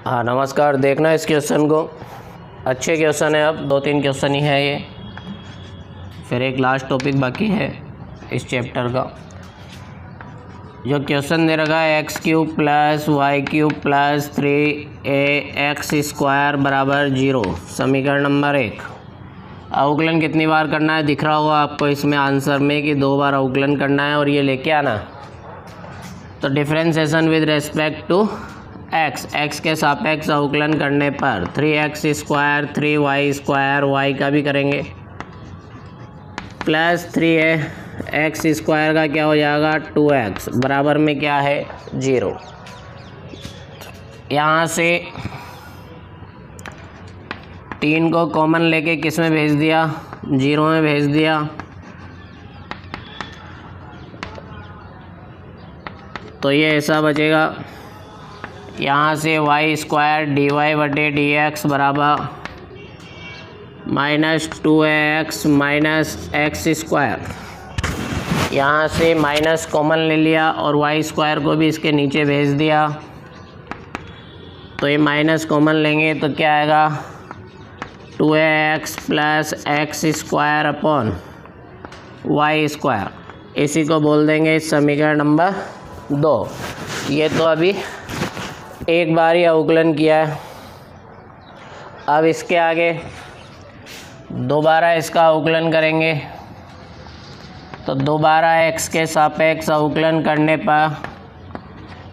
हाँ नमस्कार। देखना इस क्वेश्चन को, अच्छे क्वेश्चन है। अब 2-3 क्वेश्चन ही है ये, फिर एक लास्ट टॉपिक बाकी है इस चैप्टर का। जो क्वेश्चन दे रखा है x³ + y³ + 3ax² बराबर 0, समीकरण नंबर 1। अवकलन कितनी बार करना है दिख रहा होगा आपको इसमें आंसर में कि 2 बार अवकलन करना है और ये लेके आना। तो differentiation with respect to x के सापेक्ष अवकलन करने पर 3x² 3y² y का भी करेंगे प्लस 3x² का क्या हो जाएगा 2x बराबर में क्या है 0। यहाँ से 3 को कॉमन लेके किस में भेज दिया 0 में भेज दिया। तो ये ऐसा बचेगा, यहाँ से y² dy/dx बराबर -2ax -x²। यहाँ से माइनस कॉमन ले लिया और y² को भी इसके नीचे भेज दिया। तो ये माइनस कॉमन लेंगे तो क्या आएगा 2ax + x² y²। इसी को बोल देंगे समीकरण नंबर 2। ये तो अभी एक बार ही अवकलन किया है। अब इसके आगे दोबारा इसका अवकलन करेंगे। तो दोबारा x के सापेक्ष अवकलन करने पर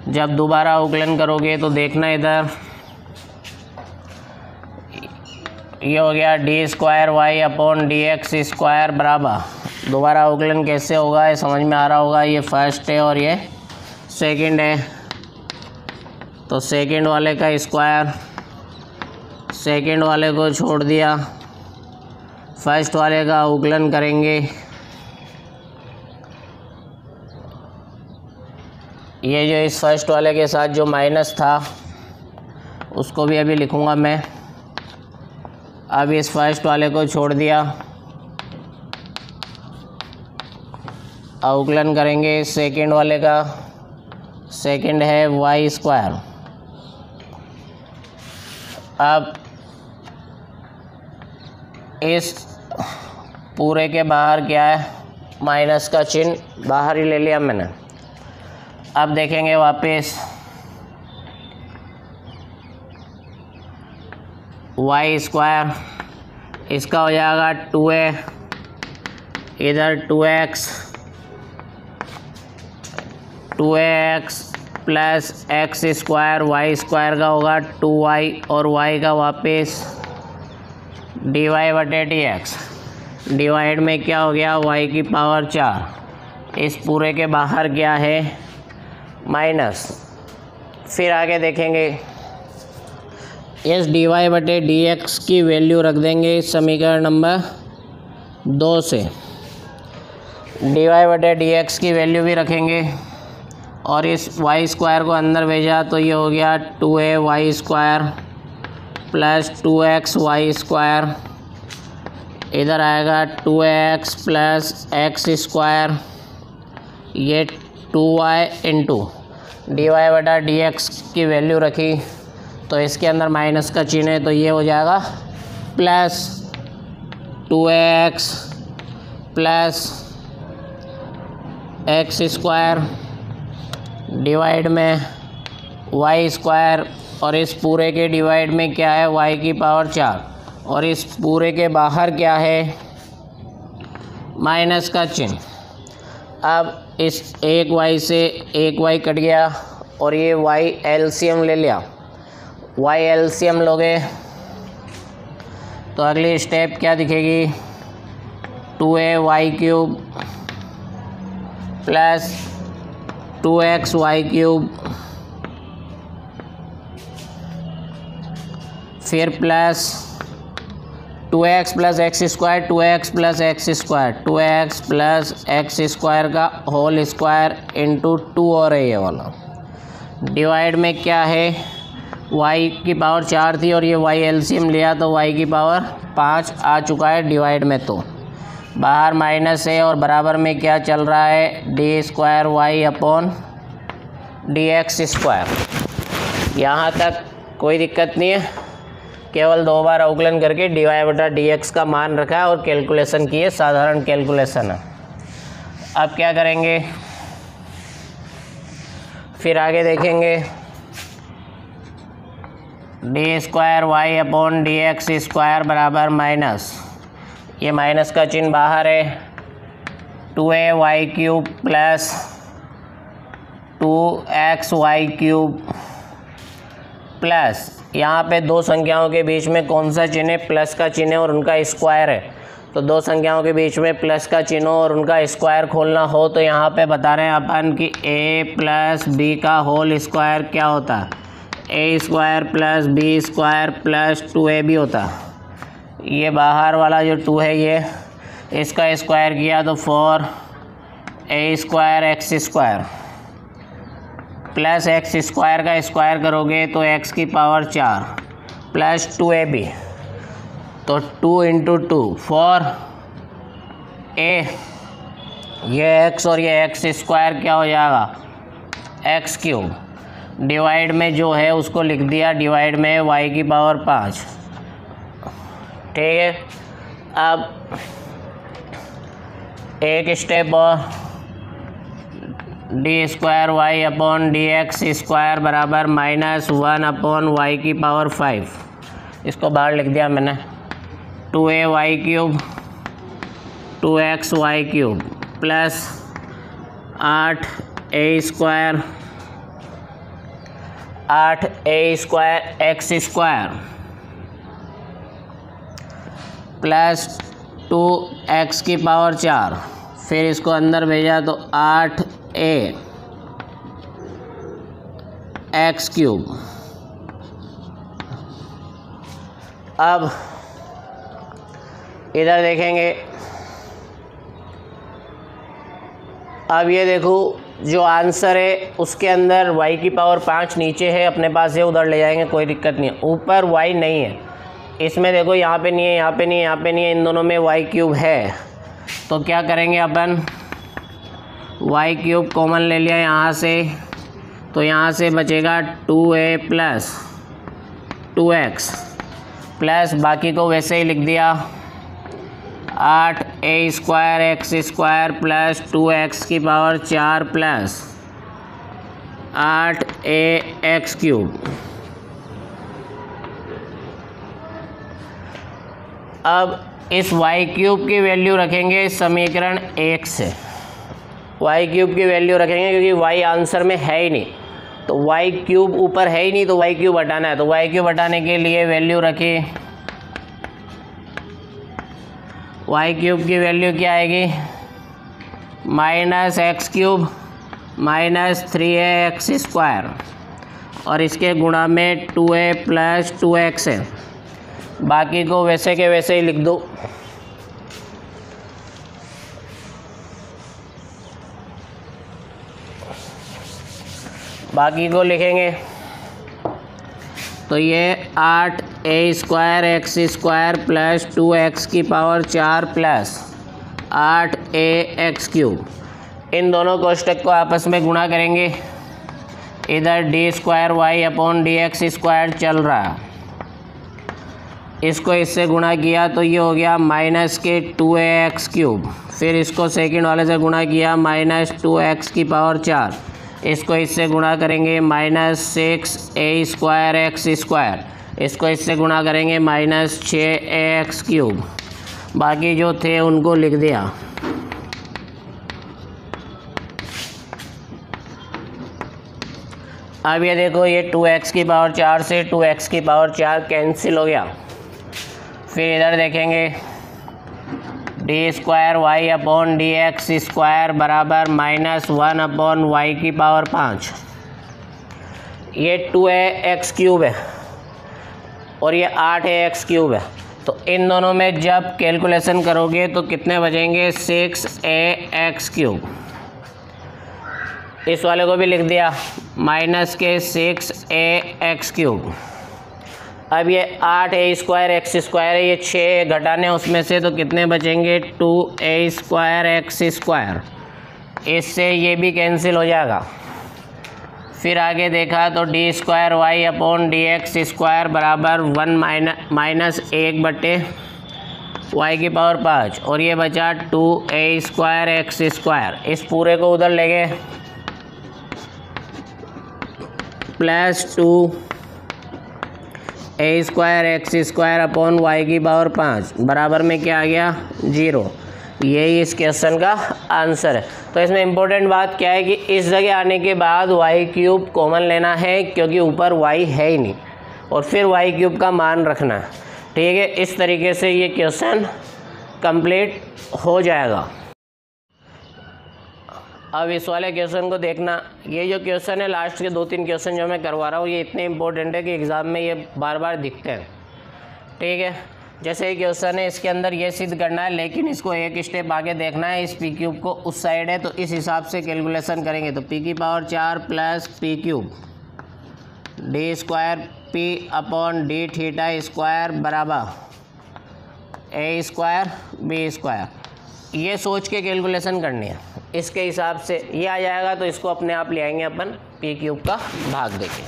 जब दोबारा अवकलन करोगे तो देखना इधर ये हो गया d² बराबर। दोबारा अवकलन कैसे होगा ये समझ में आ रहा होगा। ये फर्स्ट है और ये सेकंड है। तो सेकंड वाले का स्क्वायर, सेकंड वाले को छोड़ दिया, फर्स्ट वाले का अवकलन करेंगे। ये जो इस फर्स्ट वाले के साथ जो माइनस था उसको भी अभी लिखूँगा मैं। अब इस फर्स्ट वाले को छोड़ दिया, अवकलन करेंगे सेकंड वाले का। सेकंड है y²। अब इस पूरे के बाहर क्या है माइनस का चिन्ह बाहर ही ले लिया मैंने। अब देखेंगे वापस y², इसका हो जाएगा 2a, इधर 2x प्लस x² y² का होगा 2y और y का वापस dy/dx। डिवाइड में क्या हो गया y⁴। इस पूरे के बाहर क्या है माइनस। फिर आगे देखेंगे इस dy/dx की वैल्यू रख देंगे समीकरण नंबर 2 से। dy/dx की वैल्यू भी रखेंगे और इस y² को अंदर भेजा तो ये हो गया 2ay² प्लस 2xy²। इधर आएगा 2ax प्लस x²। ये 2y इंटू dy/dx की वैल्यू रखी तो इसके अंदर माइनस का चिन्ह है तो ये हो जाएगा plus 2ax plus x² divide में y² और इस पूरे के डिवाइड में क्या है y⁴ और इस पूरे के बाहर क्या है माइनस का चिन्ह। अब इस एक y से एक y कट गया और ये y एलसीएम ले लिया। y एलसीएम लोगे तो अगली स्टेप क्या दिखेगी 2ay³ प्लस 2xy³, फिर plus 2x plus x² 2x plus x² 2x plus x² का होल स्क्वायर इंटू 2 और ये वाला डिवाइड में क्या है y⁴ थी और ये y एलसीएम लिया तो y⁵ आ चुका है डिवाइड में। तो बाहर माइनस है और बराबर में क्या चल रहा है d² y/dx²। यहाँ तक कोई दिक्कत नहीं है, केवल 2 बार अवकलन करके dy/dx का मान रखा है और कैलकुलेशन की है, साधारण कैलकुलेशन है। अब क्या करेंगे, फिर आगे देखेंगे d²y/dx² बराबर माइनस, ये माइनस का चिन्ह बाहर है, 2ay³ प्लस 2xy³ प्लस, यहाँ पे दो संख्याओं के बीच में कौन सा चिन्ह है, प्लस का चिन्ह है और उनका स्क्वायर है। तो दो संख्याओं के बीच में प्लस का चिन्ह और उनका स्क्वायर खोलना हो तो यहाँ पे बता रहे हैं अपन कि a प्लस बी का होल स्क्वायर क्या होता है, a² plus b² plus 2ab होता है। ये बाहर वाला जो 2 है ये इसका स्क्वायर किया तो 4a² x² प्लस x² का स्क्वायर करोगे तो x की पावर 4 प्लस 2ab, तो 2 × 2 4a, ये x और ये x² क्या हो जाएगा, x³ डिवाइड में जो है उसको लिख दिया, डिवाइड में y की पावर 5। ठीक है, अब एक स्टेप और, d²y/dx² बराबर -1/y की पावर 5, इसको बाहर लिख दिया मैंने, 2ay³ 2xy³ plus 8a² x² plus 2x की पावर 4, फिर इसको अंदर भेजा तो 8a x³। अब इधर देखेंगे, अब ये देखो जो आंसर है उसके अंदर y की पावर 5 नीचे है अपने पास है, उधर ले जाएंगे कोई दिक्कत नहीं है। ऊपर y नहीं है, इसमें देखो यहाँ पे नहीं है, यहाँ पे नहीं है, यहाँ पे नहीं है, इन दोनों में y³ है। तो क्या करेंगे अपन, y³ कॉमन ले लिया यहाँ से, तो यहाँ से बचेगा 2a प्लस 2x प्लस बाकी को वैसे ही लिख दिया 8a² x² प्लस 2x की पावर 4 प्लस 8a x³। अब इस y³ की वैल्यू रखेंगे समीकरण 1 से, y³ की वैल्यू रखेंगे क्योंकि y आंसर में है ही नहीं, तो y³ ऊपर है ही नहीं तो y³ हटाना है, तो y³ हटाने के लिए वैल्यू रखी, y³ की वैल्यू क्या आएगी, -x³ -3a x² और इसके गुणा में 2a प्लस 2x है, बाकी को वैसे के वैसे ही लिख दो। बाकी को लिखेंगे तो ये 8a² x² प्लस 2x की पावर 4 प्लस 8a x³, इन दोनों कोष्टक को आपस में गुणा करेंगे। इधर d²y/dx² चल रहा है, इसको इससे गुणा किया तो ये हो गया -2a x³, फिर इसको सेकंड वाले से गुणा किया -2x की पावर 4, इसको इससे गुणा करेंगे -6a² x², इसको इससे गुणा करेंगे -6a x³, बाकी जो थे उनको लिख दिया। अब ये देखो ये 2x की पावर 4 से 2x की पावर 4 कैंसिल हो गया। फिर इधर देखेंगे d²y/dx² बराबर -1/y की पावर 5, ये 2a x³ है और ये 8a x³ है, तो इन दोनों में जब कैलकुलेशन करोगे तो कितने बचेंगे, 6a x³। इस वाले को भी लिख दिया -6a x³। अब ये 8a² x² है, ये 6 घटाने उसमें से तो कितने बचेंगे, 2a² x², इससे ये भी कैंसिल हो जाएगा। फिर आगे देखा तो d square y upon d x square बराबर 1 माइनस 1 बटे वाई की पावर 5 और ये बचा 2a स्क्वायर एक्स स्क्वायर। इस पूरे को उधर ले गए plus 2a square x square upon y की पावर 5 बराबर में क्या आ गया 0। यही इस क्वेश्चन का आंसर है। तो इसमें इम्पोर्टेंट बात क्या है कि इस जगह आने के बाद वाई क्यूब कॉमन लेना है क्योंकि ऊपर वाई है ही नहीं और फिर वाई क्यूब का मान रखना है। ठीक है, इस तरीके से ये क्वेश्चन कंप्लीट हो जाएगा। अब इस वाले क्वेश्चन को देखना, ये जो क्वेश्चन है लास्ट के 2-3 क्वेश्चन जो मैं करवा रहा हूँ ये इतने इंपॉर्टेंट है कि एग्ज़ाम में ये बार बार दिखते हैं। ठीक है, जैसे ये क्वेश्चन है इसके अंदर ये सिद्ध करना है लेकिन इसको एक स्टेप आगे देखना है। इस पी क्यूब को उस साइड है तो इस हिसाब से कैलकुलेशन करेंगे तो पी की power 4 plus p cube d square p upon d theta square बराबर ए स्क्वायर बी स्क्वायर। ये सोच के कैलकुलेशन करनी है, इसके हिसाब से ये आ जाएगा तो इसको अपने आप ले आएंगे अपन पी क्यूब का भाग देके।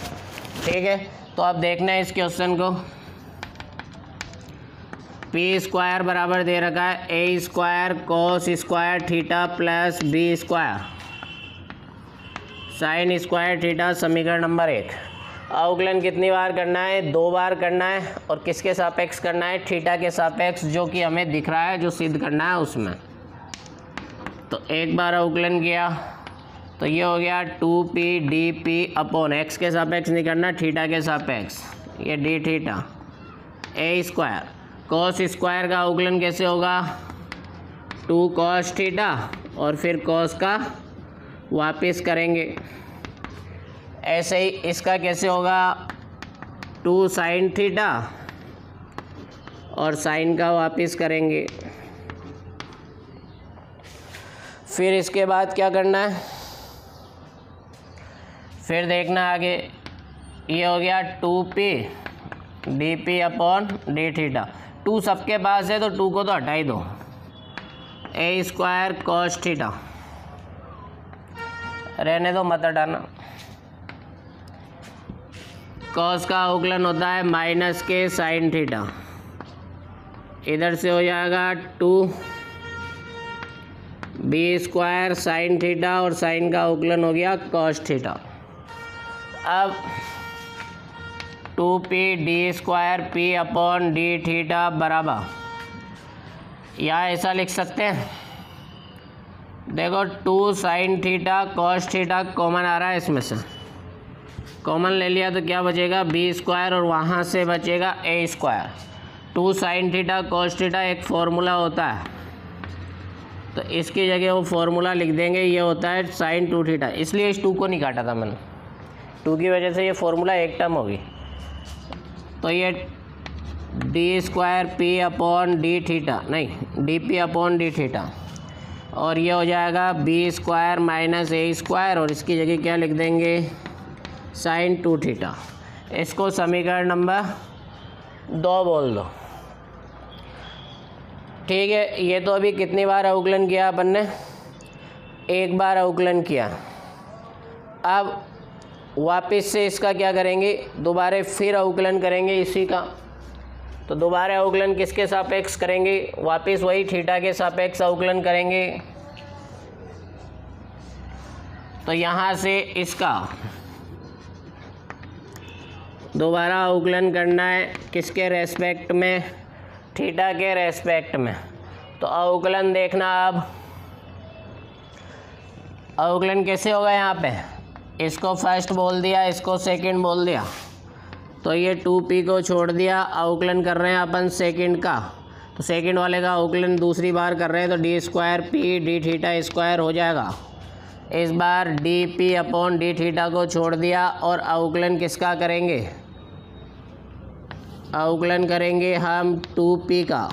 ठीक है, तो अब देखना है इस क्वेश्चन को। पी स्क्वायर बराबर दे रखा है a square cos square theta plus b square sine square theta. समीकरण नंबर 1। अवकलन कितनी बार करना है 2 बार करना है और किसके सापेक्ष करना है थीटा के सापेक्ष जो कि हमें दिख रहा है जो सिद्ध करना है उसमें। तो एक बार अवकलन किया तो ये हो गया 2p dp अपॉन एक्स के सापेक्ष नहीं करना थीटा के सापेक्ष ये डी थीटा ए स्क्वायर कॉस स्क्वायर का अवकलन कैसे होगा 2 cos थीटा और फिर कॉस का वापस करेंगे। ऐसे ही इसका कैसे होगा 2 sin थीटा और साइन का वापस करेंगे। फिर इसके बाद क्या करना है, फिर देखना आगे ये हो गया 2p dp upon d theta. 2 सबके पास है तो 2 को तो हटा ही दो ए स्क्वायर कॉस थीटा रहने दो मत हटाना। कॉस का अवकलन होता है माइनस के साइन थीटा, इधर से हो जाएगा 2 बी स्क्वायर साइन थीटा और साइन का अवकलन हो गया कॉस थीटा। अब 2p d square p upon d theta बराबर या ऐसा लिख सकते हैं, देखो 2 sine theta cos theta common आ रहा है, इसमें से कॉमन ले लिया तो क्या बचेगा बी स्क्वायर और वहाँ से बचेगा a square. 2 sine theta cos theta एक फॉर्मूला होता है तो इसकी जगह वो फॉर्मूला लिख देंगे, ये होता है साइन 2 थीटा। इसलिए इस 2 को नहीं काटा था मैंने, 2 की वजह से ये फॉर्मूला एक टर्म होगी। तो ये d square p upon d theta नहीं d p upon d theta और ये हो जाएगा b square minus a square और इसकी जगह क्या लिख देंगे साइन 2 थीटा। इसको समीकरण नंबर 2 बोल दो। ठीक है, ये तो अभी कितनी बार अवकलन किया अपन ने, एक बार अवकलन किया। अब वापस से इसका क्या करेंगे दोबारा फिर अवकलन करेंगे इसी का। तो दोबारा अवकलन किसके सापेक्ष करेंगे, वापस वही थीटा के सापेक्ष अवकलन करेंगे। तो यहाँ से इसका दोबारा अवकलन करना है किसके रेस्पेक्ट में, थीटा के रेस्पेक्ट में। तो अवकलन देखना, अब अवकलन कैसे होगा, यहाँ पे इसको फर्स्ट बोल दिया इसको सेकंड बोल दिया तो ये 2p को छोड़ दिया, अवकलन कर रहे हैं अपन सेकंड का तो सेकंड वाले का अवकलन दूसरी बार कर रहे हैं तो d square p d theta square हो जाएगा। इस बार d p upon d theta को छोड़ दिया और अवकलन किसका करेंगे, अवकलन करेंगे हम 2p का।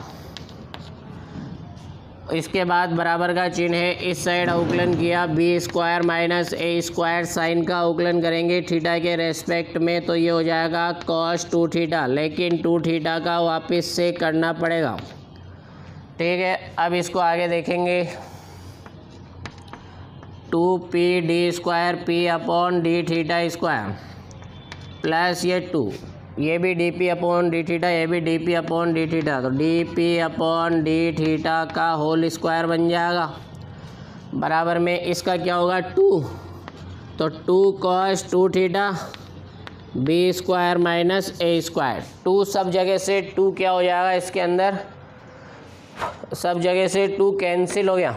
इसके बाद बराबर का चिन्ह है, इस साइड अवकलन किया B square minus a square sign का अवकलन करेंगे थीटा के रेस्पेक्ट में तो ये हो जाएगा कॉस 2 थीटा, लेकिन 2 थीटा का वापस से करना पड़ेगा। ठीक है, अब इसको आगे देखेंगे 2p d² p/d² प्लस ये 2, ये भी dp/d², ये भी dp/d², तो dp/d² का होल स्क्वायर बन जाएगा। बराबर में इसका क्या होगा 2, तो 2 cos 2θ b² माइनस a²। 2 सब जगह से 2 क्या हो जाएगा, इसके अंदर सब जगह से 2 कैंसिल हो गया,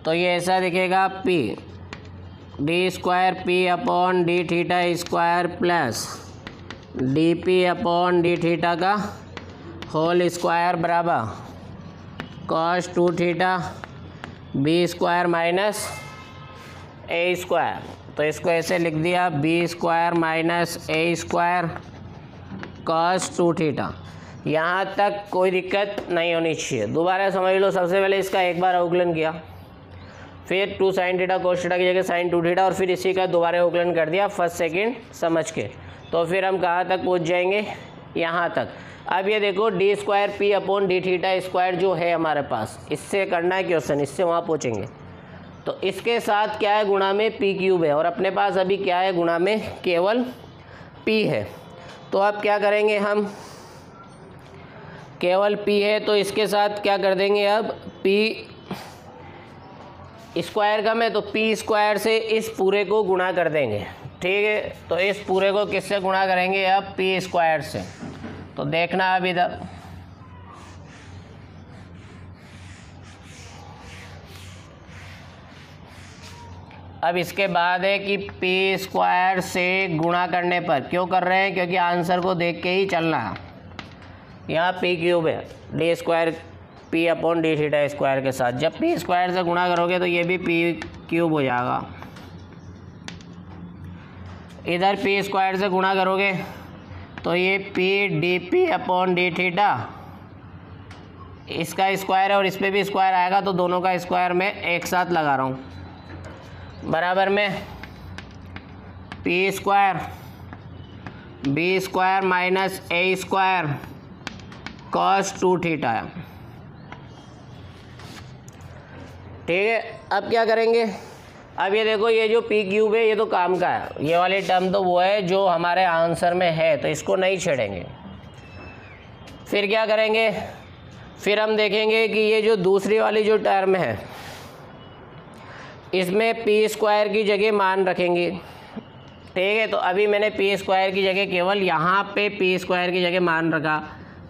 तो ये ऐसा दिखेगा p d² p/d² plus dp/d² का होल स्क्वायर बराबर cos 2θ b² माइनस a²। तो इसको ऐसे लिख दिया b² माइनस a² cos 2θ। यहाँ तक कोई दिक्कत नहीं होनी चाहिए। दोबारा समझ लो, सबसे पहले इसका एक बार अवकलन किया, फिर 2 sin θ cos θ की जगह sin 2θ, और फिर इसी का दोबारा अवकलन कर दिया फर्स्ट सेकंड समझ के। तो फिर हम कहाँ तक पहुँच जाएंगे, यहाँ तक। अब ये देखो d² p/d² जो है हमारे पास, इससे करना है क्वेश्चन, इससे वहाँ पहुँचेंगे। तो इसके साथ क्या है, गुणा में p³ है, और अपने पास अभी क्या है, गुणा में केवल p है। तो अब क्या करेंगे हम, केवल p है तो इसके साथ क्या कर देंगे, अब p² कम है तो p² से इस पूरे को गुणा कर देंगे। ठीक है, तो इस पूरे को किससे गुणा करेंगे, अब p² से। तो देखना अब इधर, अब इसके बाद है कि p² से गुणा करने पर, क्यों कर रहे हैं, क्योंकि आंसर को देख के ही चलना है। यहाँ p³ है d² p/d² के साथ, जब p² से गुणा करोगे तो ये भी p³ हो जाएगा। इधर p² से गुणा करोगे तो ये p dp/d², इसका स्क्वायर है और इस पर भी स्क्वायर आएगा, तो दोनों का स्क्वायर मैं एक साथ लगा रहा हूँ। बराबर में p² b² minus a² cos 2θ है। ठीक है, अब क्या करेंगे, अब ये देखो, ये जो p³ है ये तो काम का है, ये वाली टर्म तो वो है जो हमारे आंसर में है, तो इसको नहीं छेड़ेंगे। फिर क्या करेंगे, फिर हम देखेंगे कि ये जो दूसरी वाली जो टर्म है, इसमें p² की जगह मान रखेंगे। ठीक है, तो अभी मैंने p² की जगह केवल यहाँ पे p² की जगह मान रखा।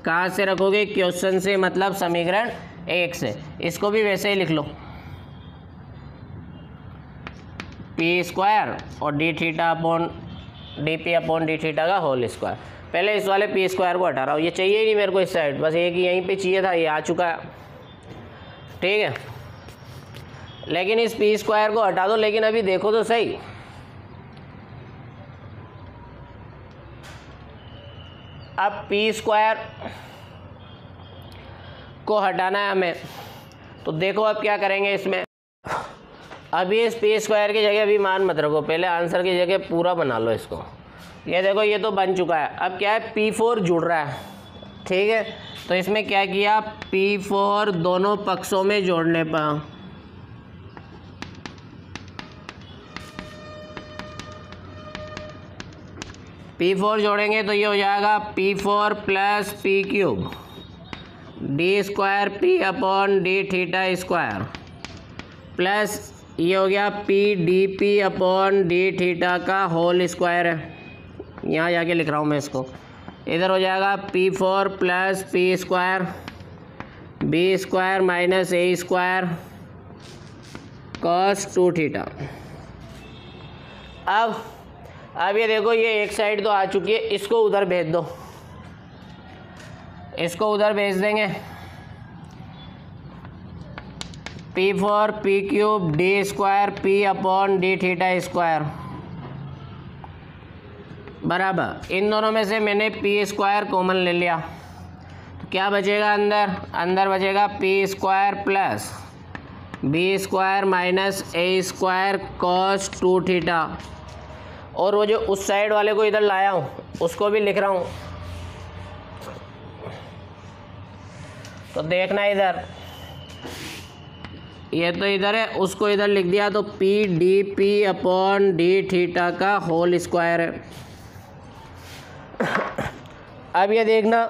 कहाँ से रखोगे, क्वेश्चन से, मतलब समीकरण 1 से। इसको भी वैसे ही लिख लो, p² और dp/d² का होल स्क्वायर। पहले इस वाले p² को हटा रहा हूँ, ये चाहिए ही नहीं मेरे को इस साइड, बस एक ही यहीं पे चाहिए था, ये आ चुका है। ठीक है, लेकिन इस p² को हटा दो, लेकिन अभी देखो तो सही, अब p² को हटाना है हमें, तो देखो अब क्या करेंगे इसमें। अभी इस p² की जगह अभी मान मत रखो, पहले आंसर की जगह पूरा बना लो इसको। ये देखो, ये तो बन चुका है, अब क्या है, p4 जुड़ रहा है। ठीक है, तो इसमें क्या किया, p4 दोनों पक्षों में जोड़ने पर p4 जोड़ेंगे तो ये हो जाएगा p4 plus p³ d² p/d² plus ये हो गया p dp/d का होल स्क्वायर है। यहाँ जाके लिख रहा हूँ मैं इसको, इधर हो जाएगा p4 plus p² b² minus a² cos 2θ। अब ये देखो, ये एक साइड तो आ चुकी है, इसको उधर भेज दो, इसको उधर भेज देंगे। p4 p³ d² p/d² बराबर, इन दोनों में से मैंने p² कॉमन ले लिया, तो क्या बचेगा, अंदर बचेगा p² plus b² minus a² cos 2θ। और वो जो उस साइड वाले को इधर लाया हूँ उसको भी लिख रहा हूँ, तो देखना इधर, ये तो इधर है, उसको इधर लिख दिया तो P D p upon d theta का होल स्क्वायर है। अब ये देखना,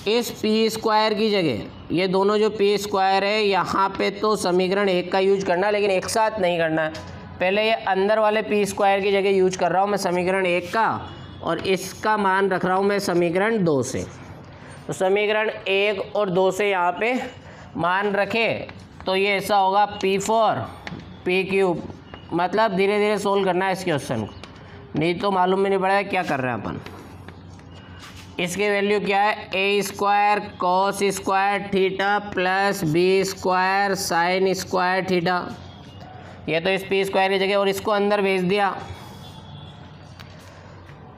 इस पी स्क्वायर की जगह ये दोनों जो पी स्क्वायर है यहाँ पे तो समीकरण 1 का यूज करना है, लेकिन एक साथ नहीं करना है। पहले ये अंदर वाले पी स्क्वायर की जगह यूज कर रहा हूँ मैं समीकरण 1 का, और इसका मान रख रहा हूँ मैं समीकरण 2 से। तो समीकरण 1 और 2 से यहाँ पे मान रखे तो ये ऐसा होगा P4 P क्यूब। मतलब धीरे धीरे सोल्व करना है इस क्वेश्चन को, नहीं तो मालूम भी नहीं पड़ेगा क्या कर रहे हैं अपन। इसकी वैल्यू क्या है, a square cos square theta plus b square sine square theta. ये तो इस पी स्क्वायर की जगह और इसको अंदर भेज दिया।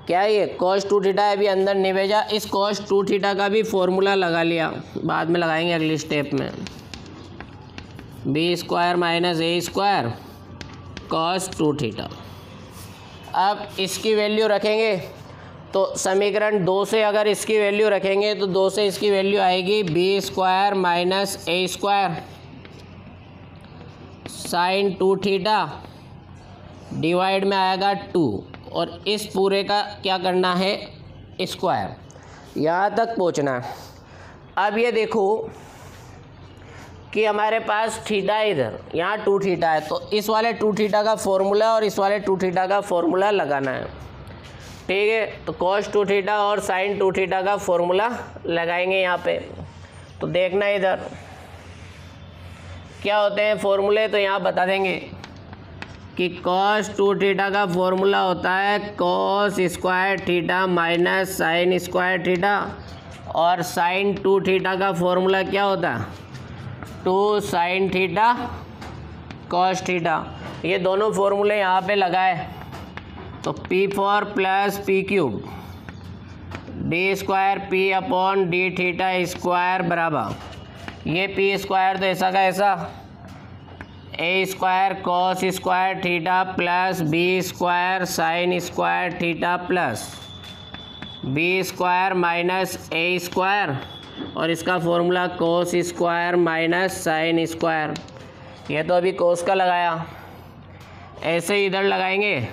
क्या ये कॉस 2 थीटा है, अभी अंदर नहीं भेजा। इस कॉस 2 थीटा का भी फॉर्मूला लगा लिया, बाद में लगाएंगे अगली स्टेप में। B square minus a square cos 2 theta. अब इसकी वैल्यू रखेंगे तो समीकरण 2 से अगर इसकी वैल्यू रखेंगे तो 2 से इसकी वैल्यू आएगी B square minus a square sign 2 theta divide में आएगा 2, और इस पूरे का क्या करना है, स्क्वायर। यहाँ तक पहुँचना है। अब ये देखो कि हमारे पास थीटा है इधर, यहाँ 2 थीटा है, तो इस वाले 2 थीटा का फॉर्मूला और इस वाले 2 थीटा का फॉर्मूला लगाना है। ठीक है, तो कॉस 2 थीटा और साइन 2 थीटा का फॉर्मूला लगाएंगे यहाँ पे। तो देखना इधर क्या होते हैं फॉर्मूले, तो यहाँ बता देंगे कि कॉस 2 थीटा का फॉर्मूला होता है cos square theta minus sine square theta, और साइन 2 थीटा का फॉर्मूला क्या होता है 2 साइन थीटा कॉस थीटा। ये दोनों फॉर्मूले यहाँ पे लगाए तो P4 plus p cube d square p upon d theta square बराबर, ये पी स्क्वायर तो ऐसा का ऐसा a square cos square theta plus b square sine square theta plus b square minus a square, और इसका formula cos square minus sine square. ये तो अभी कॉस का लगाया, ऐसे ही इधर लगाएंगे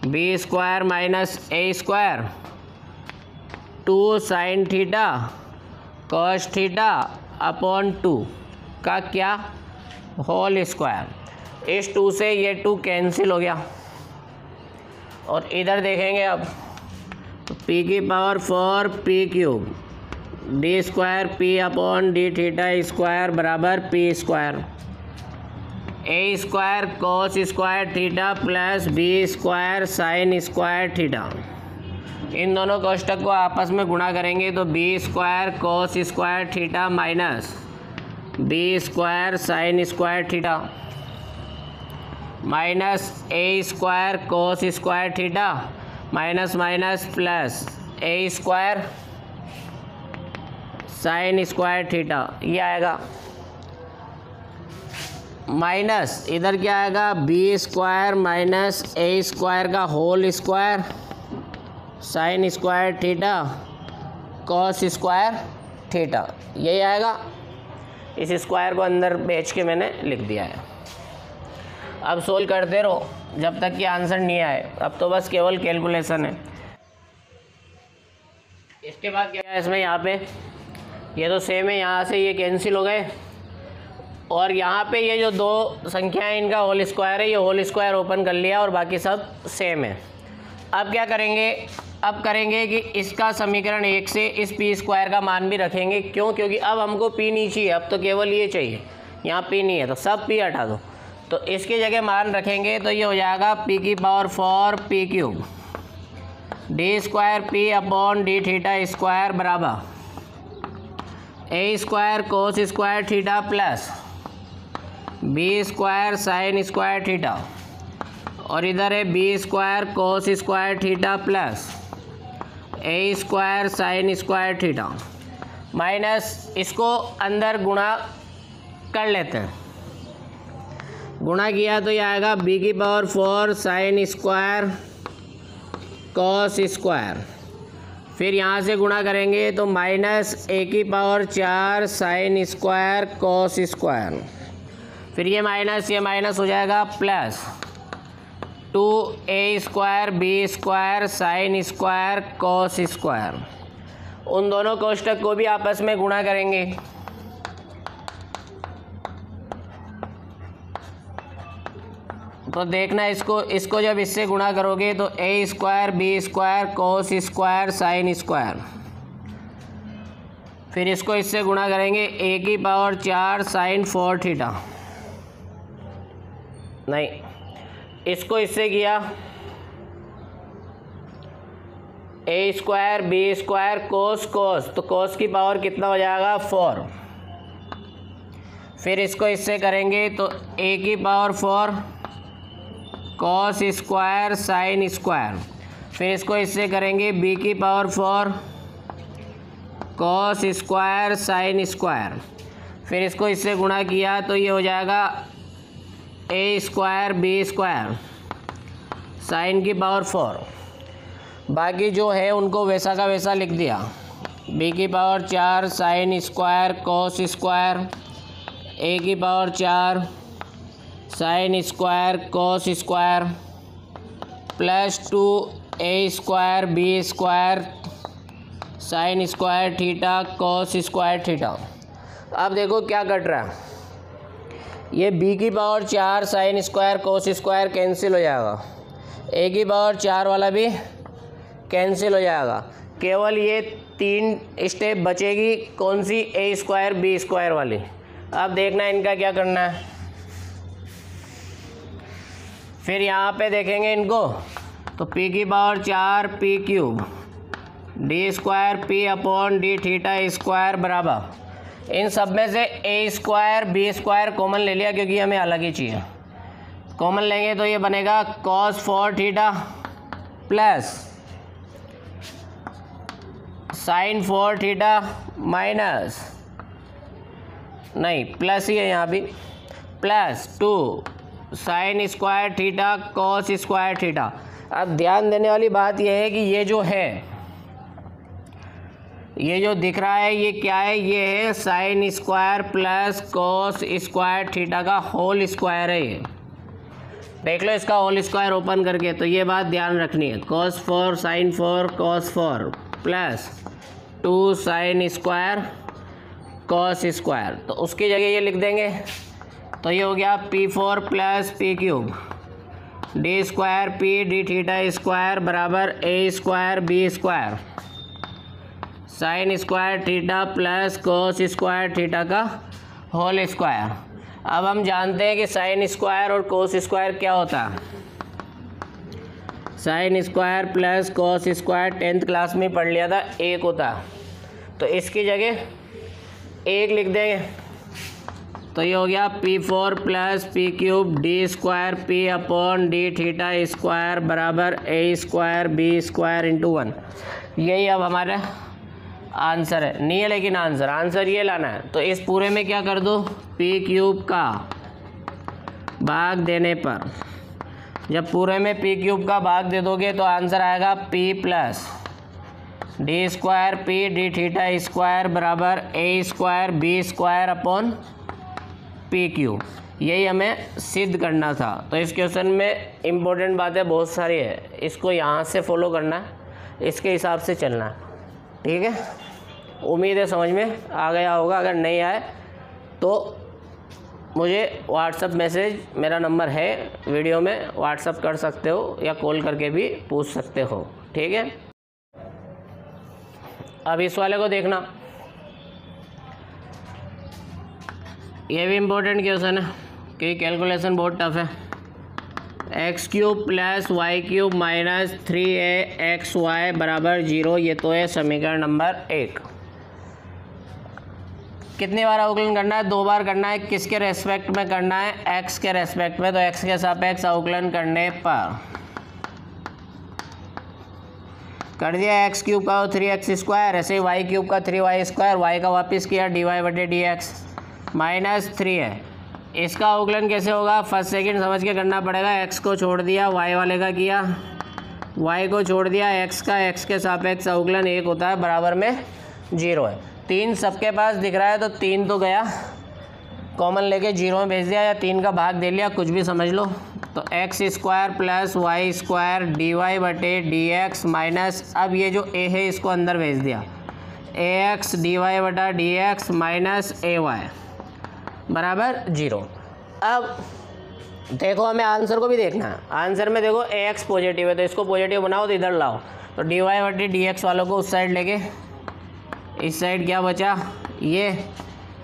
b square minus a square 2 sine theta cos theta upon 2 का क्या होल स्क्वायर। इस 2 से ये 2 कैंसिल हो गया, और इधर देखेंगे अब तो p की power 4 p cube d square p upon d theta square बराबर p square a square cos square theta plus b square sine square theta. इन दोनों कोष्टक को आपस में गुणा करेंगे तो b square cos square theta minus b square sine square theta minus a square cos square theta minus minus plus a square sine square theta. ये आएगा माइनस इधर क्या आएगा B square minus a square का whole square sine square theta cos square theta, यही आएगा। इस square को अंदर भेज के मैंने लिख दिया है। अब सोल्व करते रहो जब तक कि आंसर नहीं आए, अब तो बस केवल कैलकुलेशन है। इसके बाद क्या है इसमें, यहाँ पे ये तो सेम है, यहाँ से ये कैंसिल हो गए, और यहाँ पे ये जो 2 संख्याएं इनका होल स्क्वायर है, ये होल स्क्वायर ओपन कर लिया और बाकी सब सेम है। अब क्या करेंगे, अब करेंगे कि इसका समीकरण 1 से इस पी स्क्वायर का मान भी रखेंगे। क्यों, क्योंकि अब हमको पी नहीं चाहिए, अब तो केवल ये चाहिए, यहाँ पी नहीं है तो सब पी हटा दो। तो इसकी जगह मान रखेंगे तो ये हो जाएगा पी की power 4 p cube d square p upon d theta square बराबर a square cos square theta plus b square sine square theta, और इधर है b square cos square theta plus a square sine square theta minus, इसको अंदर गुणा कर लेते हैं। गुणा किया तो ये आएगा बी की power 4 sign square cos square, फिर यहाँ से गुणा करेंगे तो माइनस ए की power 4 sign square cos square फिर ये माइनस हो जाएगा plus 2a² b² sign square cos square. उन दोनों कोष्टक को भी आपस में गुणा करेंगे। तो देखना इसको जब इससे गुणा करोगे तो a² b² cos square sine square, फिर इसको इससे गुणा करेंगे a⁴ साइन 4 थीटा, नहीं इसको इससे किया a² b² कोस, तो कोस की पावर कितना हो जाएगा 4। फिर इसको इससे करेंगे तो a⁴ cos square sine square, फिर इसको इससे करेंगे b⁴ cos square sine square, फिर इसको इससे गुणा किया तो ये हो जाएगा a² b² साइन की पावर 4। बाकी जो है उनको वैसा का वैसा लिख दिया, b⁴ sign square cos square, a⁴ sign square cos square plus 2a² b² sign square theta cos square theta. अब देखो क्या कट रहा है, ये b⁴ sign square cos square cancel हो जाएगा, a⁴ वाला भी कैंसिल हो जाएगा, केवल ये 3 स्टेप बचेगी, कौन सी a² b² वाली। अब देखना इनका क्या करना है। फिर यहाँ पे देखेंगे इनको तो p⁴ p³ d² p/d θ² बराबर, इन सब में से a² b² कॉमन ले लिया क्योंकि हमें अलग ही चाहिए। कॉमन लेंगे तो ये बनेगा cos 4 theta plus sign 4 theta minus, नहीं प्लस ही है यहाँ भी, plus 2 sine square theta cos square theta. अब ध्यान देने वाली बात यह है कि ये जो है, ये जो दिख रहा है ये क्या है, ये है sine square plus cos square theta का होल स्क्वायर है। ये देख लो इसका होल स्क्वायर ओपन करके, तो ये बात ध्यान रखनी है, cos 4 sine 4 cos 4 plus 2 sine square cos square, तो उसकी जगह ये लिख देंगे, तो ये हो गया p4 plus p³ d² p d⁻² बराबर a² b² sign square theta plus cos square theta का होल स्क्वायर। अब हम जानते हैं कि साइन स्क्वायर और कॉस स्क्वायर क्या होता है। Sine square plus cos square 10th class में पढ़ लिया था, 1 होता है, तो इसकी जगह 1 लिख देंगे, तो ये हो गया p4 plus p³ d² p/d⁻² बराबर a² b² × 1। यही अब हमारा आंसर है, नहीं है लेकिन आंसर ये लाना है। तो इस पूरे में क्या कर दो, p³ का भाग देने पर, जब पूरे में p³ का भाग दे दोगे तो आंसर आएगा p plus d² p d⁻² बराबर a² b² p³। यही हमें सिद्ध करना था। तो इस क्वेश्चन में इम्पोर्टेंट बातें बहुत सारी है, इसको यहाँ से फॉलो करना है, इसके हिसाब से चलना है, ठीक है। उम्मीद है समझ में आ गया होगा, अगर नहीं आए तो मुझे व्हाट्सअप मैसेज, मेरा नंबर है वीडियो में, व्हाट्सअप कर सकते हो या कॉल करके भी पूछ सकते हो, ठीक है। अब इस वाले को देखना, ये भी इम्पोर्टेंट क्वेश्चन है कि कैलकुलेशन बहुत टफ है। x³ plus y³ minus 3axy बराबर 0, ये तो है समीकरण नंबर 1। कितनी बार अवकलन करना है, 2 बार करना है। किसके रेस्पेक्ट में करना है, x के रेस्पेक्ट में, तो x के सापेक्ष अवकलन करने पर कर दिया x³ का 3x², ऐसे ही y³ का 3y², y का वापस किया dy/dx माइनस 3 है। इसका अवकलन कैसे होगा, फर्स्ट सेकंड समझ के करना पड़ेगा। x को छोड़ दिया, y वाले का किया, y को छोड़ दिया, x का x के सापेक्ष अवकलन 1 होता है, बराबर में 0 है। 3 सबके पास दिख रहा है तो 3 तो गया, कॉमन लेके 0 में भेज दिया या 3 का भाग दे लिया, कुछ भी समझ लो। तो x square plus y square d y बटे डी एक्स माइनस, अब ये जो ए है इसको अंदर भेज दिया, ए एक्स डी वाई बटा d x minus a y बराबर 0। अब देखो हमें आंसर को भी देखना है। आंसर में देखो ए एक्स पॉजिटिव है तो इसको पॉजिटिव बनाओ तो इधर लाओ, तो डी वाई बटे डी एक्स वालों को उस साइड लेके इस साइड क्या बचा ये,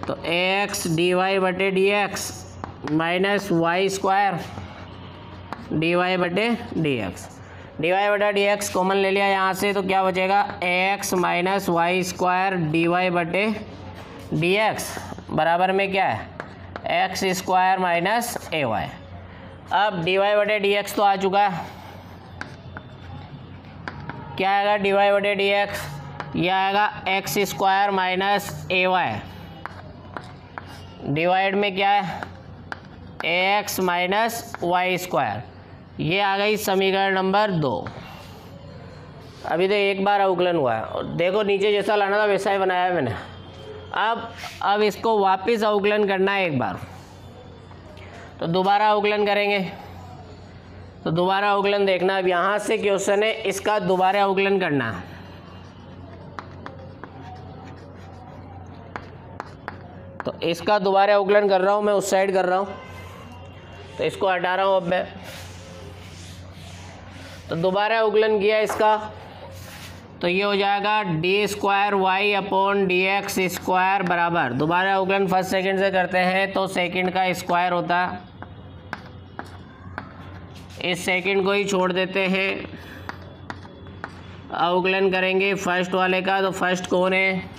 तो ए एक्स डी वाई बटे d x minus y square d y बटे डी एक्स, डी वाई बटा डी एक्स कॉमन ले लिया यहाँ से, तो क्या बचेगा a x minus y square d y बटे डी एक्स बराबर में क्या है x square minus a y. अब डी वाई बटे डी एक्स तो आ चुका है, क्या आएगा डी वाई बटे डी एक्स, यह आएगा x square minus a y, divide में क्या है ए एक्स माइनस वाई स्क्वायर, ये आ गई समीकरण नंबर 2। अभी तो एक बार अवकलन हुआ है और देखो नीचे जैसा लाना था वैसा ही बनाया है मैंने। अब इसको वापस अवकलन करना है एक बार, तो दोबारा अवकलन करेंगे। तो दोबारा अवकलन देखना, अब यहाँ से क्वेश्चन है इसका दोबारा अवकलन करना है। तो इसका दोबारा अवकलन कर रहा हूँ मैं, उस साइड कर रहा हूँ, तो इसको हटा रहा हूँ अब मैं। तो दोबारा अवकलन किया इसका, तो ये हो जाएगा d square y upon d x square बराबर, दोबारा अवकलन फर्स्ट सेकंड से करते हैं तो सेकंड का स्क्वायर होता है, इस सेकंड को ही छोड़ देते हैं। अवकलन करेंगे फर्स्ट वाले का, तो फर्स्ट कौन है,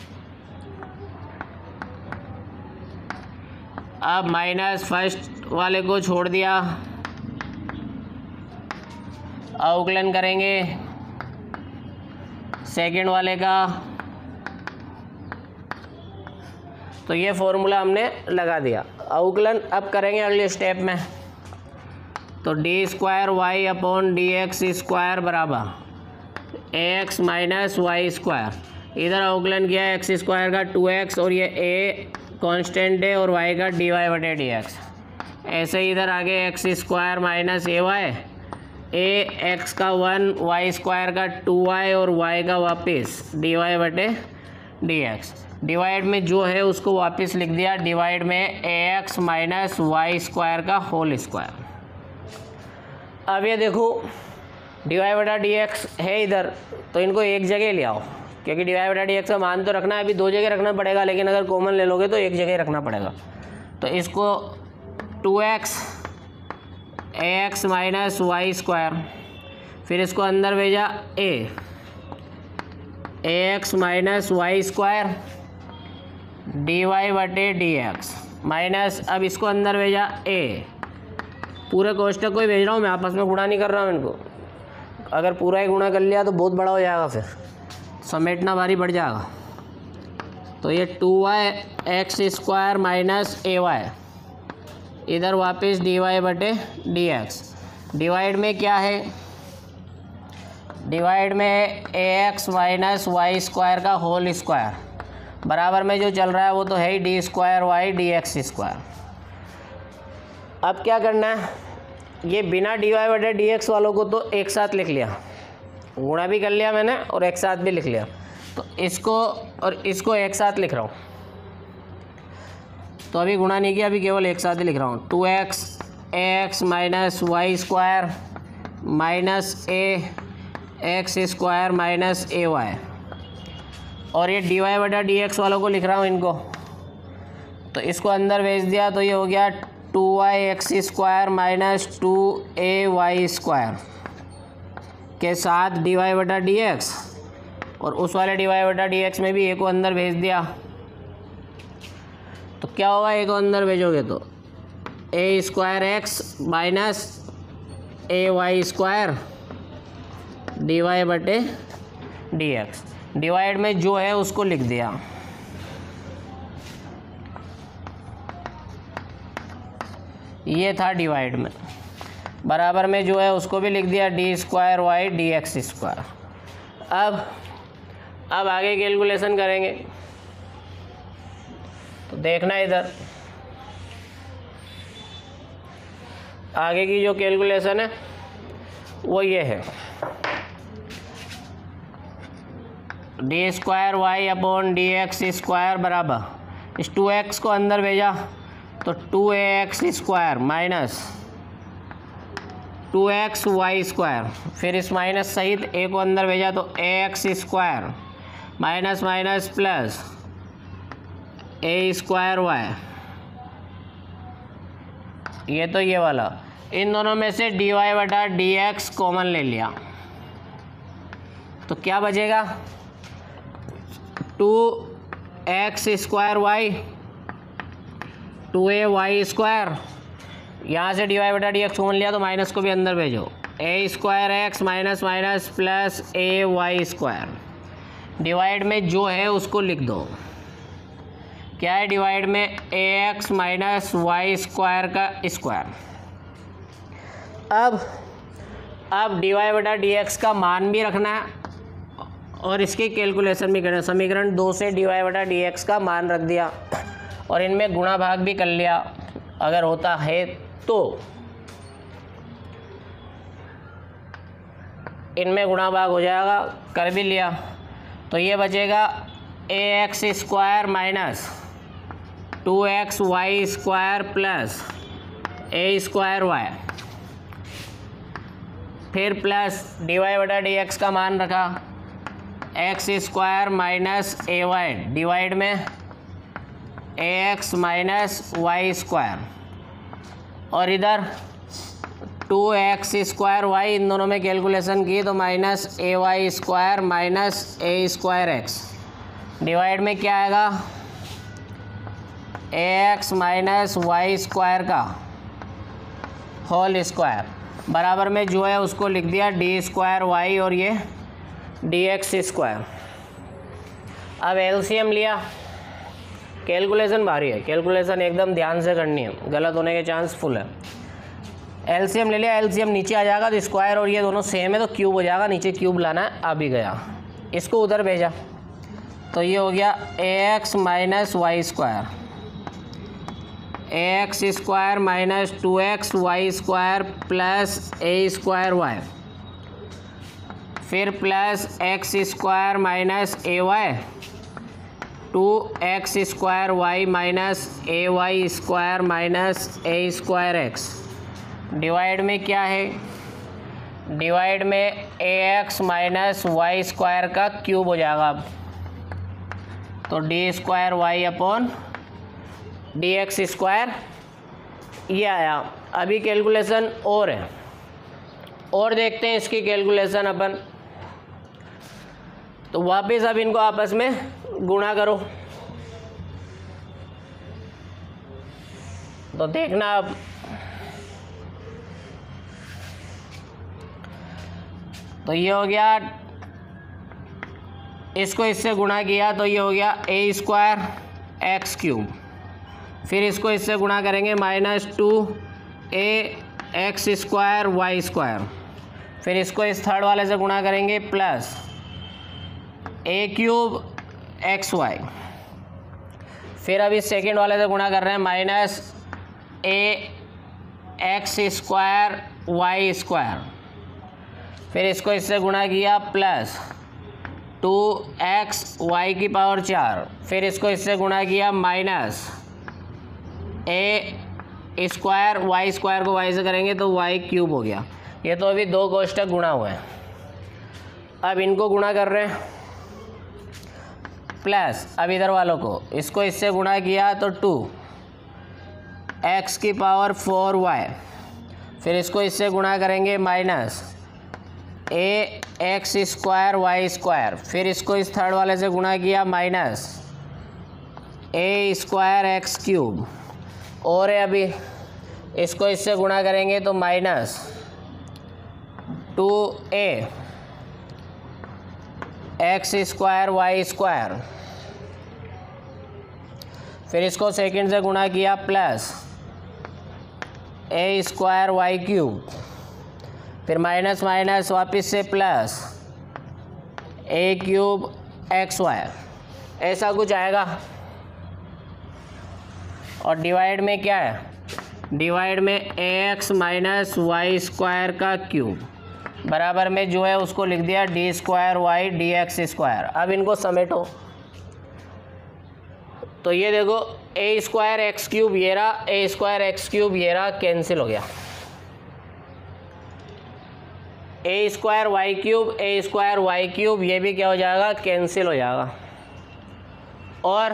अब माइनस फर्स्ट वाले को छोड़ दिया। अवकलन करेंगे सेकंड वाले का, तो ये फॉर्मूला हमने लगा दिया। अवकलन अब करेंगे अगले स्टेप में, तो d square y upon d x square बराबर a x minus y square, इधर अवकलन किया एक्स स्क्वायर का 2x और ये ए कांस्टेंट है और y का डी वाई बटे डी एक्स, ऐसे ही इधर आगे x square minus a Y, A x का 1 वाई स्क्वायर का 2y और y का वापस डी वाई बटे डी एक्स, डिवाइड में जो है उसको वापस लिख दिया, डिवाइड में a x minus y square का होल स्क्वायर। अब ये देखो डी वाई बटा डी एक्स है इधर, तो इनको एक जगह ले आओ, क्योंकि डी वाई बटा डी एक्स का मान तो रखना है, अभी 2 जगह रखना पड़ेगा, लेकिन अगर कॉमन ले लोगे तो एक जगह रखना पड़ेगा। तो इसको 2x a x minus y square, फिर इसको अंदर भेजा a x minus y square d y बटे डी एक्स माइनस, अब इसको अंदर भेजा ए, पूरे कोष्टक को ही भेज रहा हूँ मैं, आपस में गुणा नहीं कर रहा हूँ इनको, अगर पूरा ही गुणा कर लिया तो बहुत बड़ा हो जाएगा, फिर समेटना भारी बढ़ जाएगा। तो ये 2y x square minus a y, इधर वापस डी वाई बटे डी एक्स, डिवाइड में क्या है, डिवाइड में a x minus y square का होल स्क्वायर, बराबर में जो चल रहा है वो तो है ही d square y d x square. अब क्या करना है, ये बिना डी वाई बटे डी एक्स वालों को तो एक साथ लिख लिया, गुणा भी कर लिया मैंने और एक साथ भी लिख लिया, तो इसको और इसको एक साथ लिख रहा हूँ। तो अभी गुणा नहीं किया, अभी केवल एक साथ ही लिख रहा हूँ, 2x a x minus y square minus a x square minus a y, और ये डी वाई बटा डी एक्स वालों को लिख रहा हूँ इनको, तो इसको अंदर भेज दिया, तो ये हो गया 2y x square minus 2a y square के साथ डी वाई बटा डी एक्स, और उस वाले डी वाई बटा डी एक्स में भी ए को अंदर भेज दिया, तो क्या होगा, ए को अंदर भेजोगे तो ए square x minus a y square d y बटे डी एक्स, डिवाइड में जो है उसको लिख दिया। ये था डिवाइड में, बराबर में जो है उसको भी लिख दिया, d square y d x square. अब आगे कैलकुलेशन करेंगे, तो देखना इधर आगे की जो कैलकुलेशन है वो ये है, d square y upon d x square बराबर, इस 2x को अंदर भेजा तो 2ax square minus 2x y square, फिर इस माइनस सहित a को अंदर भेजा तो ax square minus minus plus a square y, ये तो ये वाला। इन दोनों में से dy बटा dx कॉमन ले लिया तो क्या बचेगा, 2x square Y 2a y square, यहाँ से dy बटा dx कॉमन लिया तो माइनस को भी अंदर भेजो, a square x minus minus plus a y square. Divide में जो है उसको लिख दो, क्या है डिवाइड में ax माइनस वाई स्क्वायर का स्क्वायर। अब dy बटा dx का मान भी रखना है और इसकी कैलकुलेशन भी करना है। समीकरण 2 से dy बटा dx का मान रख दिया और इनमें गुणा भाग भी कर लिया अगर होता है तो, इनमें गुणा भाग हो जाएगा, कर भी लिया तो ये बचेगा ax square minus 2x y square plus a square y, फिर प्लस dy बटा dx का मान रखा x square minus a y divide में ax माइनस वाई स्क्वायर, और इधर 2x स्क्वायर वाई, इन दोनों में कैलकुलेशन की तो minus a y square minus a square x, divide में क्या आएगा ax माइनस वाई स्क्वायर का होल स्क्वायर, बराबर में जो है उसको लिख दिया डी स्क्वायर वाई और ये डी एक्स स्क्वायर। अब एलसीएम लिया, कैलकुलेशन भारी है, कैलकुलेशन एकदम ध्यान से करनी है, गलत होने के चांस फुल है। एलसीएम ले लिया, एलसीएम नीचे आ जाएगा तो स्क्वायर और ये दोनों सेम है तो क्यूब हो जाएगा, नीचे क्यूब लाना है, आ भी गया, इसको उधर भेजा तो ये हो गया ax minus y square, ax square minus 2x y square plus a square y, फिर plus x square minus a y 2x square y minus a y square minus a square x, divide में क्या है, divide में ax minus y square का cube हो जाएगा अब, तो d square y upon d x square ये आया। अभी कैलकुलेशन और है, और देखते हैं इसकी कैलकुलेशन अपन, तो वापस अब इनको आपस में गुणा करो तो देखना अब, तो ये हो गया, इसको इससे गुणा किया तो ये हो गया a स्क्वायर एक्स क्यूब, फिर इसको इससे गुणा करेंगे minus 2a x square y square, फिर इसको इस थर्ड वाले से गुणा करेंगे plus a cube x y, फिर अभी सेकेंड वाले से गुणा कर रहे हैं minus a x square y square, फिर इसको इससे गुणा किया प्लस 2x वाई की पावर 4, फिर इसको इससे गुणा किया minus a square y square को y से करेंगे तो y क्यूब हो गया। ये तो अभी दो कोष्टक गुणा हुए हैं, अब इनको गुणा कर रहे हैं प्लस, अब इधर वालों को इसको इससे गुणा किया तो 2x की पावर 4y, फिर इसको इससे गुणा करेंगे minus a x square y square, फिर इसको इस थर्ड वाले से गुणा किया minus a square x cube, और है अभी इसको इससे गुणा करेंगे तो minus 2a x square y square, फिर इसको सेकंड से गुणा किया plus a square y cube, फिर माइनस माइनस वापस से plus a cube x y, ऐसा कुछ आएगा। और डिवाइड में क्या है डिवाइड में एक्स माइनस वाई स्क्वायर का क्यूब बराबर में जो है उसको लिख दिया d square y d x square. अब इनको समेटो तो ये देखो ए स्क्वायर एक्स क्यूब ये रहा, ए स्क्वायर एक्स क्यूब ये रहा, कैंसिल हो गया। ए स्क्वायर वाई क्यूब ए स्क्वायर वाई क्यूब ये भी क्या हो जाएगा, कैंसिल हो जाएगा। और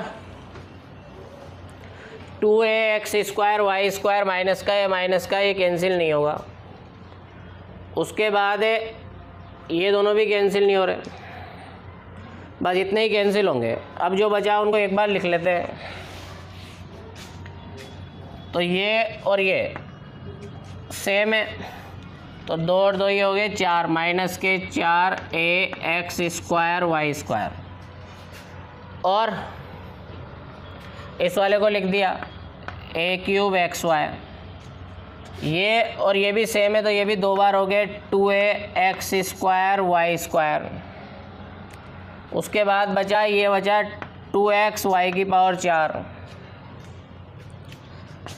2a x square y square minus का ये कैंसिल नहीं होगा। उसके बाद ये दोनों भी कैंसिल नहीं हो रहे, बस इतने ही कैंसिल होंगे। अब जो बचा उनको एक बार लिख लेते हैं। तो ये और ये सेम है, तो 2 और 2 ये हो गए 4 माइनस के 4a x square y square. और इस वाले को लिख दिया ए क्यूब एक्स वाई। ये और ये भी सेम है, तो ये भी 2 बार हो गए 2a x square y square. उसके बाद बचा ये बचा 2x वाई की पावर 4,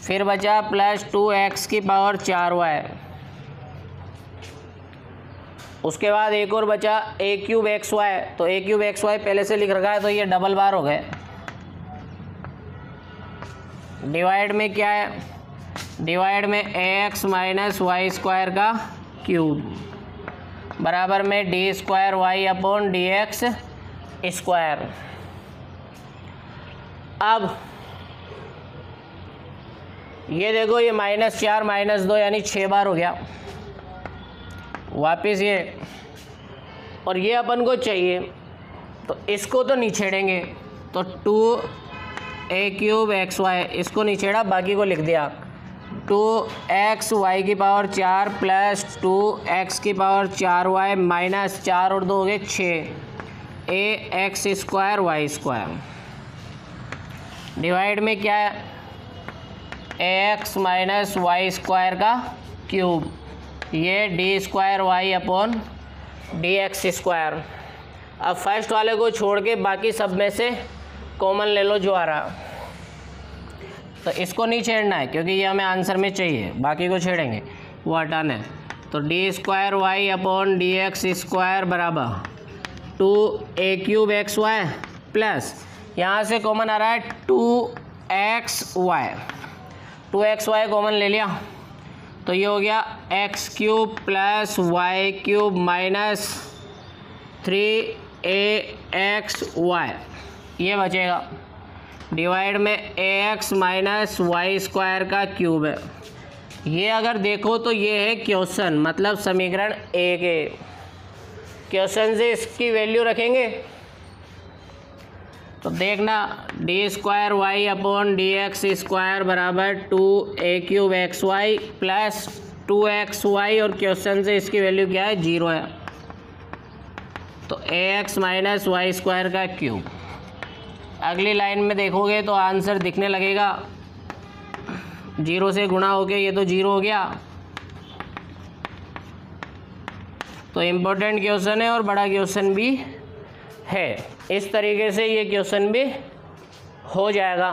फिर बचा प्लस 2x की पावर 4y। उसके बाद एक और बचा ए क्यूब एक्स वाई, तो ए क्यूब एक्स वाई पहले से लिख रखा है तो ये डबल बार हो गए। डिवाइड में क्या है, डिवाइड में एक्स माइनस वाई स्क्वायर का क्यूब बराबर में d square y upon d x square. अब ये देखो ये -4 -2 यानी 6 बार हो गया। वापस ये और ये अपन को चाहिए तो इसको तो नहीं छेड़ेंगे, तो 2a क्यूब एक्स वाई इसको नहीं छेड़ा, बाकी को लिख दिया 2x वाई की पावर 4 प्लस 2x की पावर 4y माइनस 4 और 2 हो गए 6 a x square y square. Divide में क्या है एक्स माइनस वाई स्क्वायर का क्यूब, ये d square y upon d x square. अब फर्स्ट वाले को छोड़ के बाकी सब में से कॉमन ले लो जो आ रहा, तो इसको नहीं छेड़ना है क्योंकि ये हमें आंसर में चाहिए, बाकी को छेड़ेंगे वो हटाना है। तो d square y upon d x square बराबर 2a cube x y plus यहाँ से कॉमन आ रहा है 2x Y, 2x Y common ले लिया तो ये हो गया x cube plus y cube minus 3ax y, ये बचेगा। डिवाइड में ax माइनस वाई स्क्वायर का क्यूब है। ये अगर देखो तो ये है क्वेश्चन, मतलब समीकरण 1 है। क्वेश्चन से इसकी वैल्यू रखेंगे तो देखना d square y upon d x square बराबर 2a cube x y plus 2x y, और क्वेश्चन से इसकी वैल्यू क्या है 0 है, तो ax माइनस वाई स्क्वायर का क्यूब। अगली लाइन में देखोगे तो आंसर दिखने लगेगा 0 से गुणा हो गया, ये तो 0 हो गया। तो इम्पोर्टेंट क्वेश्चन है और बड़ा क्वेश्चन भी है, इस तरीके से ये क्वेश्चन भी हो जाएगा।